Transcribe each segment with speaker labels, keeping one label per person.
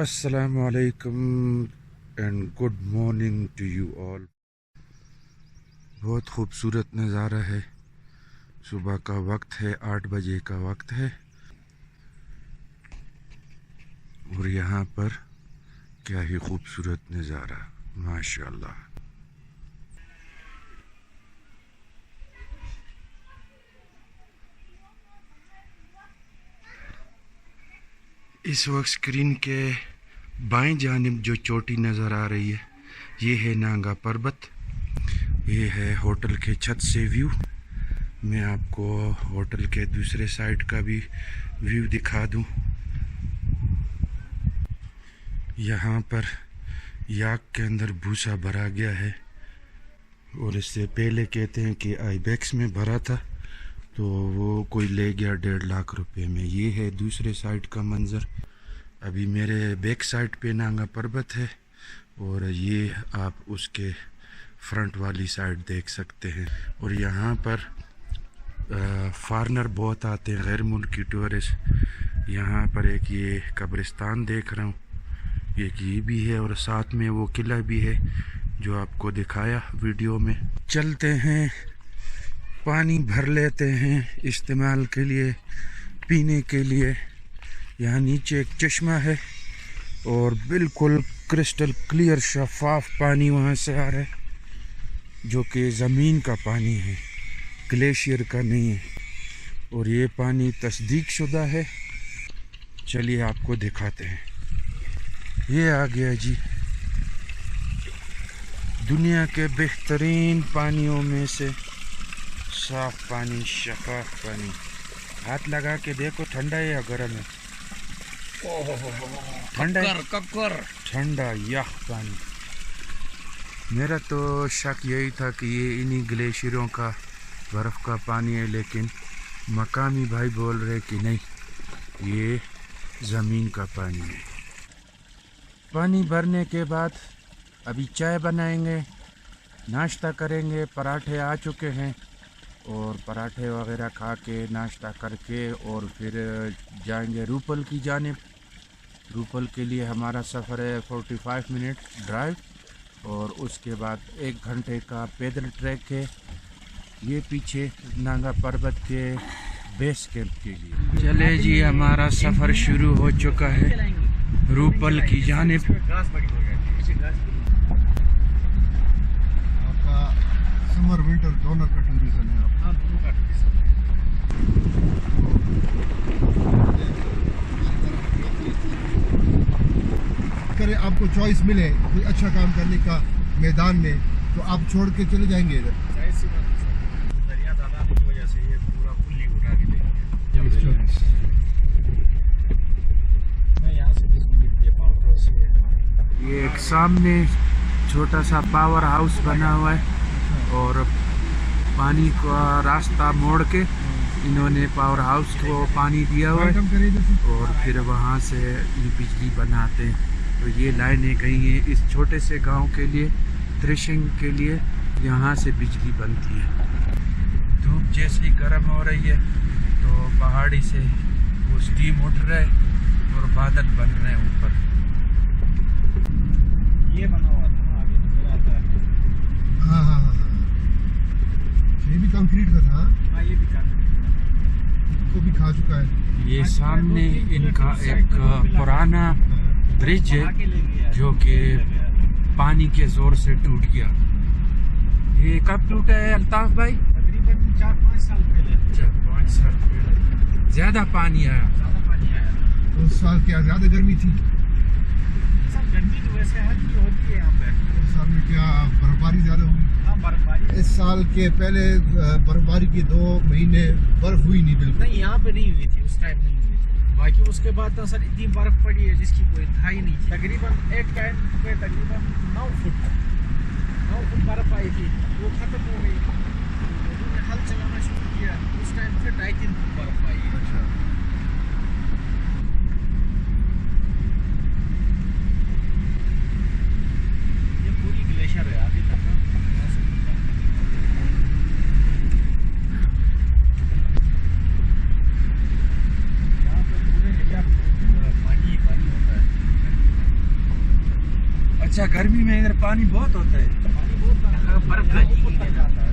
Speaker 1: अस्सलामु अलैकुम and good morning to you all. बहुत खूबसूरत नज़ारा है। सुबह का वक्त है, 8 बजे का वक्त है और यहाँ पर क्या ही खूबसूरत नज़ारा, माशाअल्लाह। इस वक्त स्क्रीन के बाएं जानिब जो चोटी नज़र आ रही है, ये है नांगा पर्वत। ये है होटल के छत से व्यू। मैं आपको होटल के दूसरे साइड का भी व्यू दिखा दूं। यहाँ पर याक के अंदर भूसा भरा गया है और इससे पहले कहते हैं कि आईबैक्स में भरा था, तो वो कोई ले गया 1.5 लाख रुपए में। ये है दूसरे साइड का मंज़र। अभी मेरे बैक साइड पे नांगा पर्वत है और ये आप उसके फ्रंट वाली साइड देख सकते हैं। और यहाँ पर फॉरेनर बहुत आते हैं, गैर मुल्की टूरिस्ट। यहाँ पर एक ये कब्रिस्तान देख रहा हूँ, एक ये भी है और साथ में वो किला भी है जो आपको दिखाया वीडियो में। चलते हैं, पानी भर लेते हैं इस्तेमाल के लिए, पीने के लिए। यहाँ नीचे एक चश्मा है और बिल्कुल क्रिस्टल क्लियर शफाफ पानी वहाँ से आ रहा है, जो कि ज़मीन का पानी है, ग्लेशियर का नहीं है। और ये पानी तस्दीक शुदा है। चलिए आपको दिखाते हैं। ये आ गया जी, दुनिया के बेहतरीन पानियों में से साफ पानी, शफाफ पानी। हाथ लगा के देखो, ठंडा है या गर्म है? ठंडा, ठंडा यह पानी। मेरा तो शक यही था कि ये इन्हीं ग्लेशियरों का बर्फ़ का पानी है, लेकिन मकामी भाई बोल रहे कि नहीं, ये ज़मीन का पानी है। पानी भरने के बाद अभी चाय बनाएंगे, नाश्ता करेंगे। पराठे आ चुके हैं और पराठे वगैरह खा के नाश्ता करके और फिर जाएंगे रूपल की जानिब। रूपल के लिए हमारा सफ़र है 45 मिनट ड्राइव और उसके बाद 1 घंटे का पैदल ट्रैक है ये पीछे नांगा पर्वत के बेस कैंप के लिए। चले जी, हमारा सफ़र शुरू हो चुका है रूपल की जानिब।
Speaker 2: आपका समर विंटर दोनों का टूरिज्म है। अगर आपको चॉइस मिले कोई अच्छा काम करने का मैदान में, तो आप छोड़ के चले जाएंगे इधर।
Speaker 3: दरिया ज़्यादा आने की वजह से ये पूरा पुल ही उठा के देंगे। मैं यहाँ से 20 मिनट के पावर हाउस से।
Speaker 1: ये एक सामने छोटा सा पावर हाउस बना हुआ है और पानी का रास्ता मोड़ के इन्होंने पावर हाउस को पानी दिया हुआ है और फिर वहाँ से बिजली बनाते हैं। तो ये लाइनें गई हैं इस छोटे से गांव के लिए, थ्रेशिंग के लिए। यहाँ से बिजली बनती है। धूप जैसी गर्म हो रही है तो पहाड़ी से वो स्टीम उठ रहा है और बादल बन रहे हैं ऊपर।
Speaker 3: ये बना हुआ था ना, आगे नजर आता है।
Speaker 2: हाँ हाँ हाँ, ये भी कंक्रीट का था।
Speaker 3: हाँ, ये भी कंक्रीट
Speaker 2: को भी खा चुका है।
Speaker 1: ये सामने इनका एक पुराना ब्रिज है जो कि पानी के जोर से टूट गया। ये कब टूटा है अल्ताफ भाई?
Speaker 3: तकरीबन 4-5 साल पहले।
Speaker 1: 4-5 साल पहले। ज़्यादा पानी आया?
Speaker 3: ज़्यादा पानी आया।
Speaker 2: उस साल क्या ज़्यादा गर्मी थी?
Speaker 3: सर गर्मी तो वैसे हर की होती है यहाँ पे।
Speaker 2: उस साल में क्या बर्फबारी ज़्यादा हुई?
Speaker 3: हाँ, बर्फबारी।
Speaker 2: इस साल के पहले बर्फबारी के 2 महीने बर्फ हुई नहीं बिल्कुल।
Speaker 3: नहीं, यहाँ पे नहीं हुई थी, उस टाइम नहीं हुई थी। बाकी उसके बाद तो सर इतनी बर्फ पड़ी है जिसकी कोई था ही नहीं। तकरीबन एक टाइम पे तकरीबन 9 फुट बर्फ आई थी, वो ख़त्म हो गई। लोगों ने हल चलाना शुरू किया, उस टाइम फिर 2.5-3 फुट बर्फ आई है। ये पूरी ग्लेशियर है अभी तक ना। यहाँ पे पूरे एरिया पानी ही पानी होता है।
Speaker 1: अच्छा, गर्मी में इधर पानी बहुत होता है।
Speaker 3: पानी बहुत बर्फ ऊपर तक जाता है।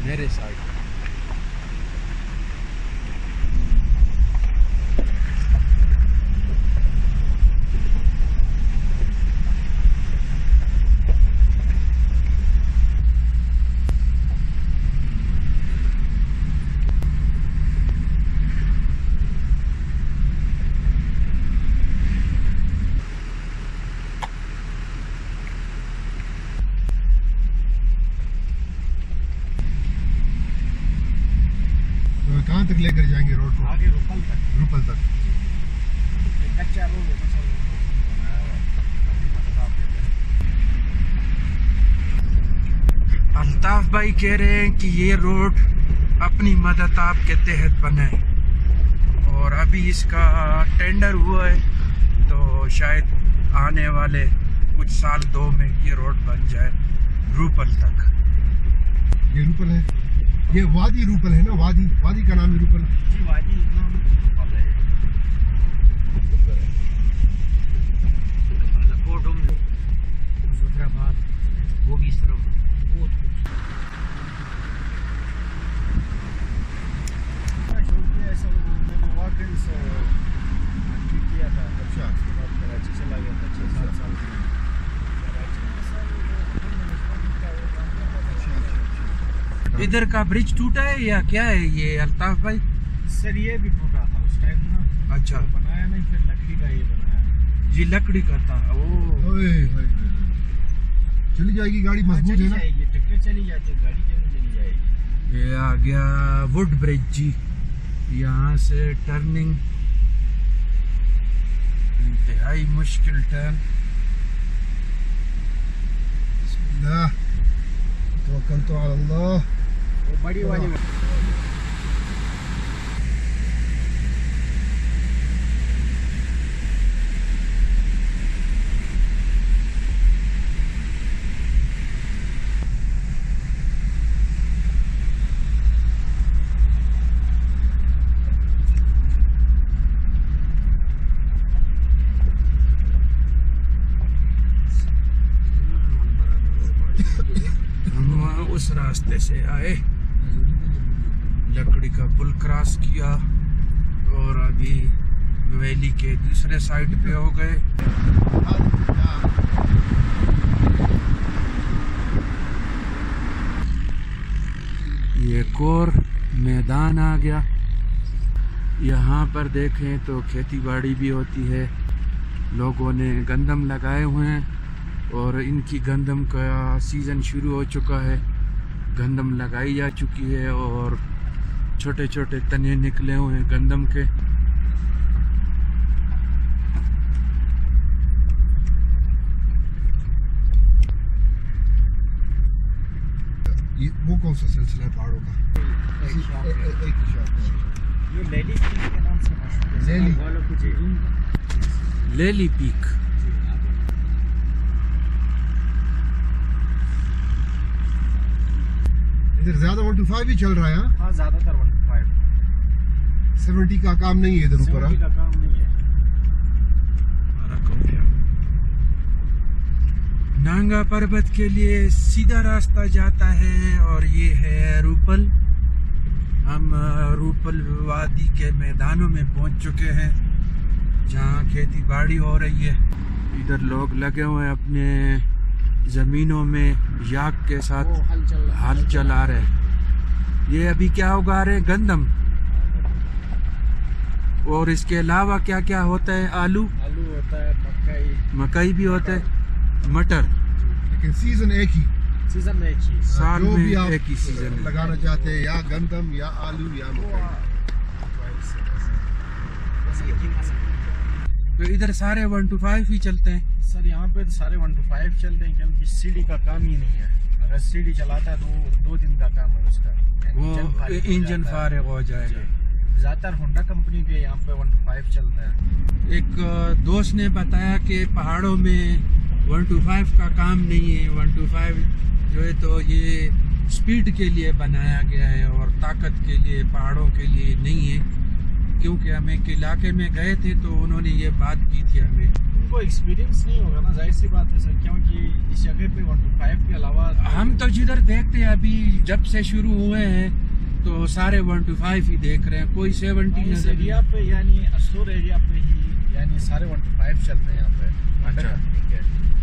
Speaker 1: मेरे साइड
Speaker 2: कहाँ तक लेकर जाएंगे रोड को?
Speaker 3: आगे रुपल तक।
Speaker 2: रूपल तक।
Speaker 3: एक कच्चा रोड है, बस बनाया हुआ है।
Speaker 1: अल्ताफ भाई कह रहे हैं कि ये रोड अपनी मदद आपके तहत बना है और अभी इसका टेंडर हुआ है, तो शायद आने वाले कुछ साल 2 में ये रोड बन जाए रूपल तक।
Speaker 2: ये रूपल है, ये वादी रूपल है ना? वादी, वादी का नाम है रूपल।
Speaker 3: जी वादी नाम रूपल है। कोडुम जुफराबाद वो भी इस तरफ बहुत खूबसूरत ऐसा मैंने वाकई से किया था।
Speaker 2: अच्छा।
Speaker 3: उसके बाद कराची चला गया था 6-7 साल के लिए।
Speaker 1: इधर का ब्रिज टूटा है या क्या है ये अल्ताफ भाई?
Speaker 3: सर ये भी टूटा था उस टाइम ना।
Speaker 1: अच्छा,
Speaker 3: बनाया नहीं, फिर लकड़ी का ये बनाया।
Speaker 1: ये लकड़ी का था। ओ
Speaker 2: ओए, ओए, ओए। चली जाएगी गाड़ी, मजबूत है
Speaker 3: चली
Speaker 2: ना?
Speaker 3: जाएगी, ट्रैक्टर चली जाती है, गाड़ी क्यों नहीं चली जाएगी।
Speaker 1: ये आ गया वुड ब्रिज जी। यहाँ से टर्निंग इंतहाई मुश्किल टर्न।
Speaker 2: बिस्मिल्लाह, तवक्कल तो अल्लाह।
Speaker 3: वो बड़ी वाली
Speaker 1: उस रास्ते से आए, लकड़ी का पुल क्रॉस किया और अभी वैली के दूसरे साइड पे हो गए। ये एक और मैदान आ गया। यहाँ पर देखें तो खेती बाड़ी भी होती है। लोगों ने गंदम लगाए हुए हैं और इनकी गंदम का सीज़न शुरू हो चुका है। गंदम लगाई जा चुकी है और छोटे छोटे तने निकले हुए हैं गंदम के।
Speaker 2: ये वो कौन सा सिलसिला है पहाड़ों का? एक ही शॉप है।
Speaker 3: ये लेली पीक के नाम से मशहूर है।
Speaker 2: लेली।
Speaker 3: वालों को जी।
Speaker 1: लेली पीक।
Speaker 2: इधर ज्यादा 125 ही चल रहा है।
Speaker 3: हाँ ज्यादातर 125।
Speaker 2: 70 का काम नहीं है इधर ऊपर।
Speaker 3: 70 का काम नहीं है।
Speaker 1: नांगा पर्वत के लिए सीधा रास्ता जाता है और ये है रूपल। हम रूपल वादी के मैदानों में पहुंच चुके हैं जहां खेती बाड़ी हो रही है। इधर लोग लगे हुए हैं अपने ज़मीनों में याक के साथ
Speaker 3: वो
Speaker 1: हल चला रहे हैं। ये अभी क्या उगा रहे हैं? गंदम। और इसके अलावा क्या क्या होता है? आलू
Speaker 3: होता है,
Speaker 1: मकई भी होता है, मटर।
Speaker 2: लेकिन सीजन एक ही,
Speaker 3: सीजन में एक ही।
Speaker 1: साल
Speaker 2: जो
Speaker 1: में
Speaker 2: भी आप
Speaker 1: एक ही सीजन है।
Speaker 2: लगाना चाहते हैं, या गंदम या आलू या मकई।
Speaker 1: तो इधर सारे 1 to 5 ही चलते हैं।
Speaker 3: सर यहाँ पे तो सारे 1 to 5 चलते हैं क्योंकि सीढ़ी का काम ही नहीं है। अगर सीढ़ी चलाता है तो 2 दिन का काम है उसका,
Speaker 4: वो इंजन फारिग हो जाएगा।
Speaker 3: ज़्यादातर होंडा कंपनी के यहाँ पे 125 चलता है।
Speaker 4: एक दोस्त ने बताया कि पहाड़ों में 125 का काम नहीं है। 125 जो है तो ये स्पीड के लिए बनाया गया है और ताकत के लिए, पहाड़ों के लिए नहीं है। क्योंकि हम एक इलाके में गए थे तो उन्होंने ये बात की थी हमें।
Speaker 3: उनको एक्सपीरियंस नहीं होगा ना, जाहिर सी बात है सर, क्योंकि इस जगह पे 125 के अलावा
Speaker 4: हम तो जिधर देखते हैं अभी जब से शुरू हुए हैं तो सारे 125 ही देख रहे हैं, कोई 70
Speaker 3: इस
Speaker 4: नजर नहीं।
Speaker 3: एरिया पे यानी अस्टोर एरिया पे ही यानी सारे 125 चलते हैं यहाँ पे होंडा
Speaker 4: अच्छा।
Speaker 3: कंपनी के।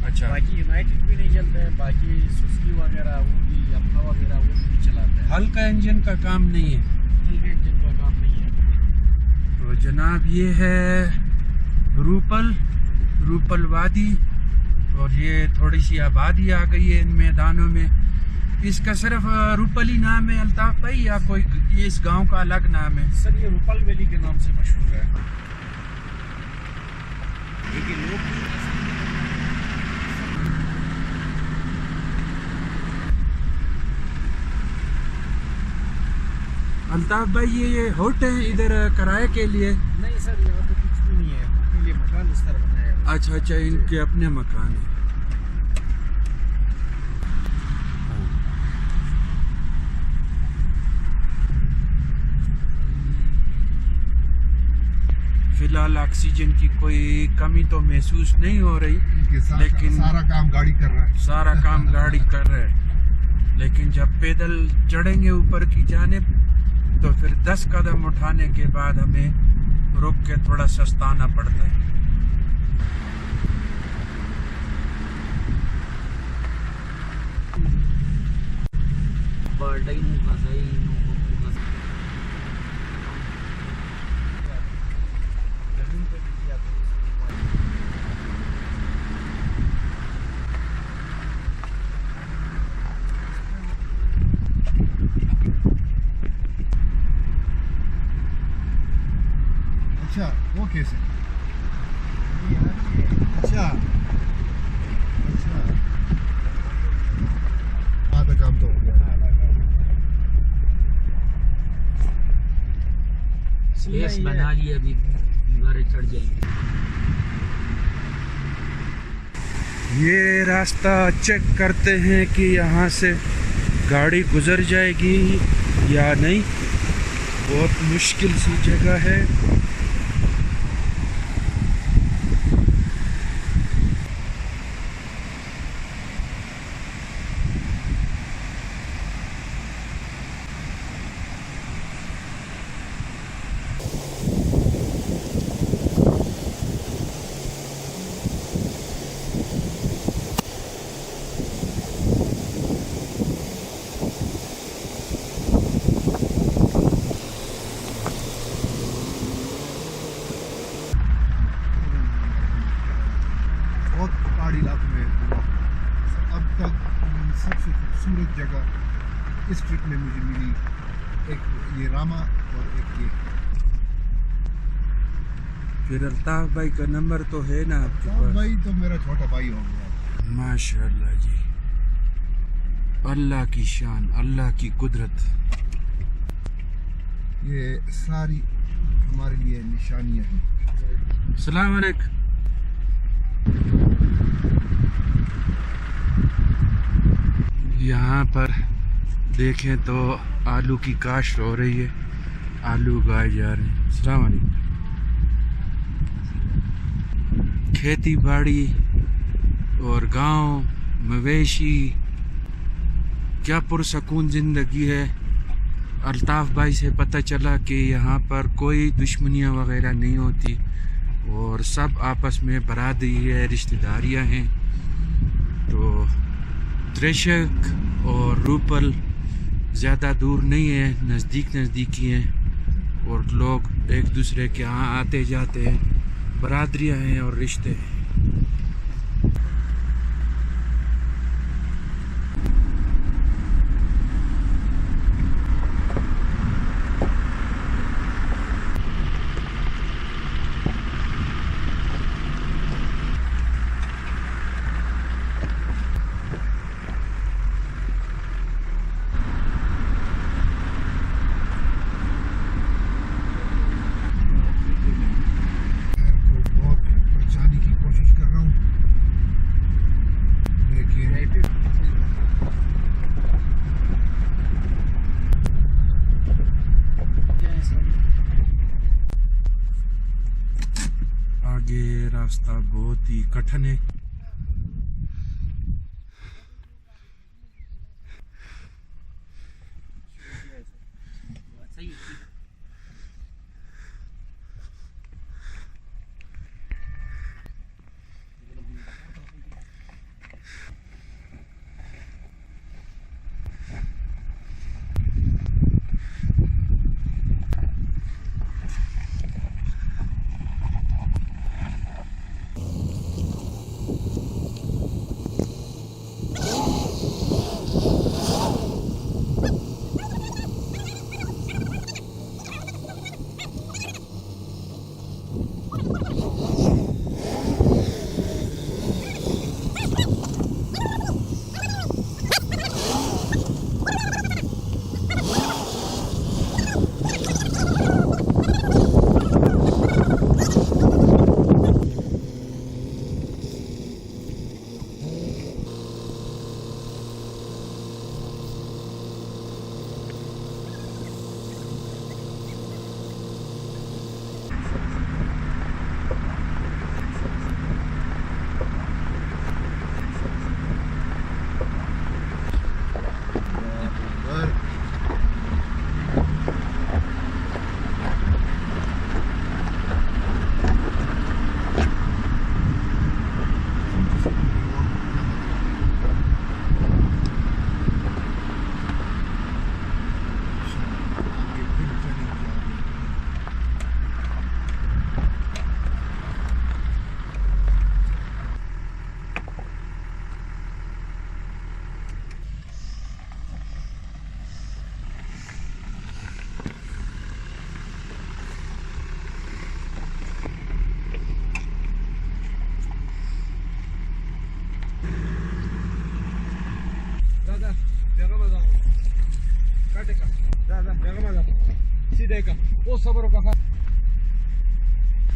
Speaker 4: अच्छा,
Speaker 3: बाकी यूनाइटेड भी नहीं चलते हैं, बाकी सुजुकी वगैरह वो भी, यामाहा वगैरह वो भी नहीं चलाते हैं।
Speaker 4: हल्का इंजन का काम नहीं है।
Speaker 3: हल्के इंजन का काम नहीं है।
Speaker 4: तो जनाब ये है रूपल वादी और ये थोड़ी सी आबादी आ गई है इन मैदानों में। इसका सिर्फ रूपल ही नाम है अल्ताफ भाई, या कोई ये इस गांव का अलग नाम है?
Speaker 3: सर ये रूपल वैली के नाम से मशहूर है। लेकिन लोग
Speaker 4: अल्ताफ भाई ये होटल है इधर किराए के लिए?
Speaker 3: नहीं सर, यहाँ पे कुछ भी नहीं है, अपने लिए मकान इस तरह बनाया है।
Speaker 4: अच्छा अच्छा, इनके अपने मकान है। फिलहाल ऑक्सीजन की कोई कमी तो महसूस नहीं हो रही, लेकिन
Speaker 2: सारा काम गाड़ी कर रहा है।
Speaker 4: सारा काम गाड़ी कर रहा है। लेकिन जब पैदल चढ़ेंगे ऊपर की जानिब तो फिर 10 कदम उठाने के बाद हमें रुक के थोड़ा सस्ताना पड़ता है।
Speaker 2: अच्छा, वो कैसे? अच्छा अच्छा, आधा काम तो हो गया।
Speaker 5: स्पेस बना लिए, अभी दीवारें चढ़ जाएंगी।
Speaker 1: ये रास्ता चेक करते हैं कि यहाँ से गाड़ी गुजर जाएगी या नहीं। बहुत मुश्किल सी जगह है।
Speaker 2: बहुत पहाड़ी इलाकों में अब तक सबसे खूबसूरत जगह इस ट्रिप में मुझे मिली, एक ये रामा और एक ये।
Speaker 4: फिर अल्ताफ भाई का नंबर तो है ना आपके
Speaker 2: साहब
Speaker 4: पास?
Speaker 2: भाई तो मेरा छोटा भाई हो गया।
Speaker 4: माशाल्लाह जी, अल्लाह की शान, अल्लाह की कुदरत।
Speaker 2: ये सारी हमारे लिए निशानियाँ हैं।
Speaker 4: सलाम अलैकुम। यहाँ पर देखें तो आलू की काश्त हो रही है, आलू उगाए जा रहे हैं। अस्सलाम वालेकुम। खेती बाड़ी और गांव, मवेशी, क्या पुरसकून ज़िंदगी है। अल्ताफ भाई से पता चला कि यहाँ पर कोई दुश्मनियाँ वगैरह नहीं होती और सब आपस में बरादरी है, रिश्तेदारियाँ हैं। तो त्रेशक और रूपल ज़्यादा दूर नहीं है, नज़दीक ही हैं और लोग एक दूसरे के यहाँ आते जाते हैं, बरादरियाँ हैं और रिश्ते हैं। रास्ता बहुत ही कठिन है।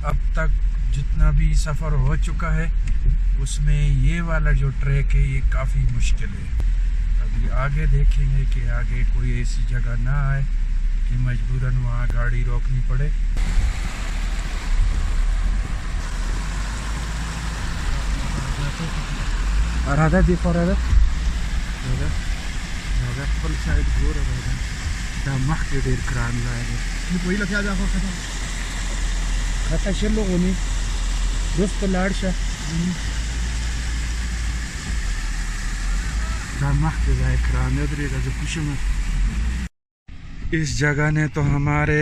Speaker 4: अब तक जितना भी सफ़र हो चुका है उसमें ये वाला जो ट्रैक है ये काफ़ी मुश्किल है। अभी आगे देखेंगे कि आगे कोई ऐसी जगह ना आए कि मजबूरन वहाँ गाड़ी रोकनी पड़े।
Speaker 3: राधा दी फॉर राधा फुल साइड गोर राधा दा मख के देर क्रान लाए
Speaker 2: ये पहिला क्या जाफा खता
Speaker 3: खता शलो गोनी दोस्त लाड़शा दा मख के जाए क्रान उधर का जो कुछ में
Speaker 4: इस जगह ने तो हमारे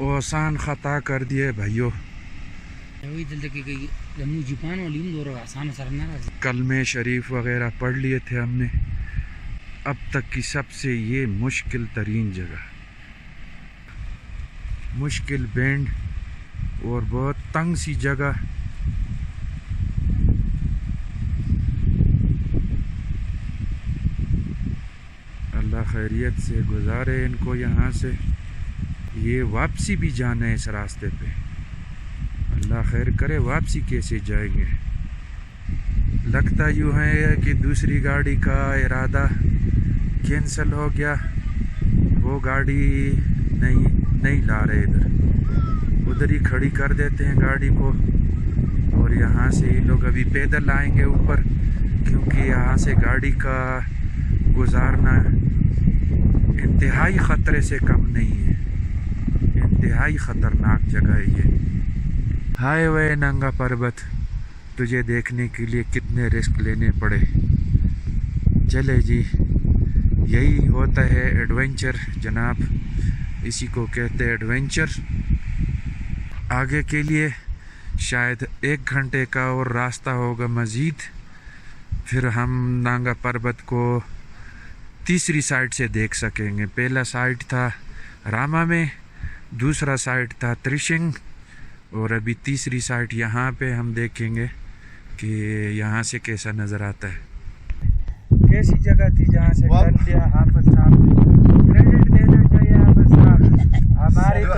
Speaker 4: ओसान ख़ता कर दिए भाइयों। कलमे शरीफ वगैरह पढ़ लिए थे हमने। अब तक की सबसे ये मुश्किल तरीन जगह, मुश्किल बेंड और बहुत तंग सी जगह। अल्लाह खैरियत से गुजारे इनको यहाँ से। ये वापसी भी जाना है इस रास्ते पे, अल्लाह खैर करे। वापसी कैसे जाएंगे? लगता यूँ है कि दूसरी गाड़ी का इरादा कैंसिल हो गया, वो गाड़ी नहीं ला रहे इधर, उधर ही खड़ी कर देते हैं गाड़ी को और यहाँ से ये लोग अभी पैदल आएंगे ऊपर, क्योंकि यहाँ से गाड़ी का गुजारना इंतहाई ख़तरे से कम नहीं है, इंतहाई ख़तरनाक जगह है ये। हाय वे नंगा पर्वत, तुझे देखने के लिए कितने रिस्क लेने पड़े। चले जी, यही होता है एडवेंचर जनाब, इसी को कहते हैं एडवेंचर। आगे के लिए शायद 1 घंटे का और रास्ता होगा मज़ीद, फिर हम नांगा पर्वत को तीसरी साइड से देख सकेंगे। पहला साइड था रामा में, दूसरा साइड था त्रिशिंग और अभी तीसरी साइड यहाँ पे हम देखेंगे कि यहाँ से कैसा नज़र आता है।
Speaker 3: कैसी जगह थी जहाँ से कर लिया हाफिज साहब, क्रेडिट देना चाहिए हाफिज साहब। हमारी तो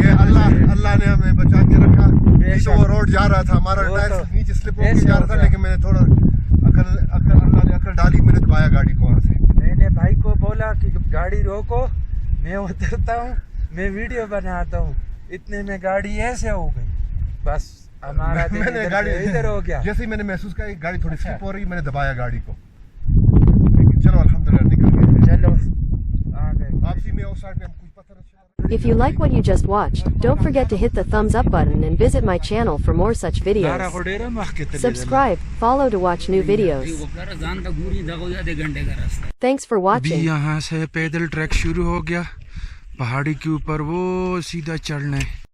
Speaker 2: ये अल्लाह ने हमें बचा के रखा। ये तो वो रोड जा रहा था, हमारा टायर नीचे स्लिप होकर जा रहा था, लेकिन मैंने थोड़ा अल्लाह ने अकल डाली, मैंने दबाया गाड़ी को वहाँ से।
Speaker 3: मैंने भाई को बोला कि गाड़ी रोको, मैं उतरता हूँ, मैं वीडियो बनाता हूँ। इतने में गाड़ी ऐसे हो गई, बस
Speaker 4: हमारा दिन
Speaker 2: मैंने गाड़ी
Speaker 4: इधर हो गया।
Speaker 2: जैसे ही मैंने महसूस किया कि गाड़ी थोड़ी स्लिप हो रही, मैंने दबाया गाड़ी को। चलो अल्हम्दुलिल्लाह निकल गए।
Speaker 4: चलो आ गए।
Speaker 2: वापसी में उस साइड पे हम कुछ पत्थर।
Speaker 6: If you like what you just watched, don't forget to hit the thumbs up button and visit my channel for more such videos. Subscribe, follow to watch new videos. Thanks for
Speaker 4: अभी
Speaker 6: watching.
Speaker 4: यहाँ से पैदल track शुरू हो गया पहाड़ी के ऊपर, वो सीधा चढ़ना है।